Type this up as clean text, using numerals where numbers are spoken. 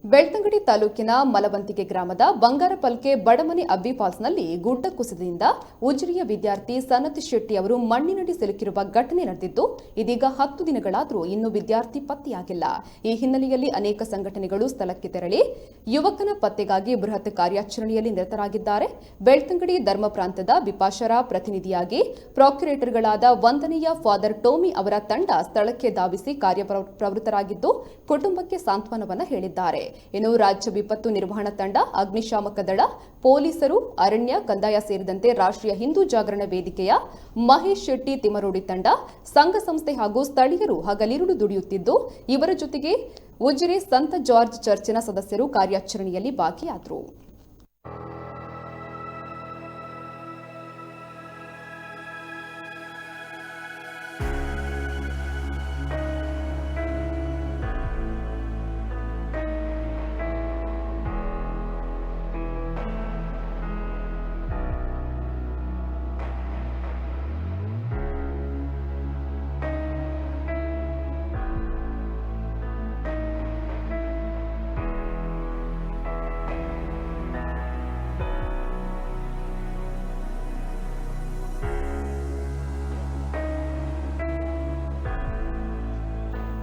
ಬೆಳ್ತಂಗಡಿ ತಾಲೂಕಿನ ಮಲವಂತಿಗೆ ಗ್ರಾಮದ ಬಂಗಾರಪಲ್ಕೆ ಬಡಮನೆ ಅಬ್ಬಿ ಫಾಲ್ಸ್ನಲ್ಲಿ ಗುಡ್ಡ ಕುಸಿತದಿಂದ ಉಜಿರೆಯ ವಿದ್ಯಾರ್ಥಿ ಸನತ್ ಶೆಟ್ಟಿ ಅವರು ಮಣ್ಣಿನಡಿ ಸಿಲುಕಿರುವ ಘಟನೆ ನಡೆದಿದ್ದು ಇದೀಗ 10 ದಿನಗಳಾದರೂ ಇನ್ನೂ ವಿದ್ಯಾರ್ಥಿ ಪತ್ತೆಯಾಗಿಲ್ಲ. ಈ ಹಿನ್ನೆಲೆಯಲ್ಲಿ ಅನೇಕ ಸಂಘಟನೆಗಳು ಸ್ಥಳಕ್ಕೆ ತೆರಳಿ ಯುವಕನ ಪತ್ತೆಗಾಗಿ ಬೃಹತ್ ಕಾರ್ಯಾಚರಣೆಯಲ್ಲಿ ನಿರತರಾಗಿದ್ದಾರೆ. ಬೆಳ್ತಂಗಡಿ ಧರ್ಮ ಪ್ರಾಂತದ ಬಿಪಾಶರ ಪ್ರತಿನಿಧಿಯಾಗಿ ಪ್ರಾಕ್ಯುರೇಟರ್ಗಳಾದ ವಂದನೀಯ ಫಾದರ್ ಟೋಮಿ ಅವರ ತಂಡ ಸ್ಥಳಕ್ಕೆ ಧಾವಿಸಿ ಕಾರ್ಯಪ್ರವೃತ್ತರಾಗಿದ್ದು ಕುಟುಂಬಕ್ಕೆ ಸಾಂತ್ವನವನ್ನು ಹೇಳಿದ್ದಾರೆ. ಇನ್ನು ರಾಜ್ಯ ವಿಪತ್ತು ನಿರ್ವಹಣಾ ತಂಡ, ಅಗ್ನಿಶಾಮಕ ದಳ, ಪೊಲೀಸರು, ಅರಣ್ಯ, ಕಂದಾಯ ಸೇರಿದಂತೆ ರಾಷ್ಟ್ರೀಯ ಹಿಂದೂ ಜಾಗರಣ ವೇದಿಕೆಯ ಮಹೇಶ್ ಶೆಟ್ಟಿ ತಿಮರೋಡಿ ತಂಡ, ಸಂಘ ಸಂಸ್ಥೆ ಹಾಗೂ ಸ್ಥಳೀಯರು ಹಗಲಿರುಳು ದುಡಿಯುತ್ತಿದ್ದು ಇವರ ಜೊತೆಗೆ ಉಜಿರೆ ಸಂತ ಜಾರ್ಜ್ ಚರ್ಚಿನ ಸದಸ್ಯರು ಕಾರ್ಯಾಚರಣೆಯಲ್ಲಿ ಭಾಗಿಯಾದರು.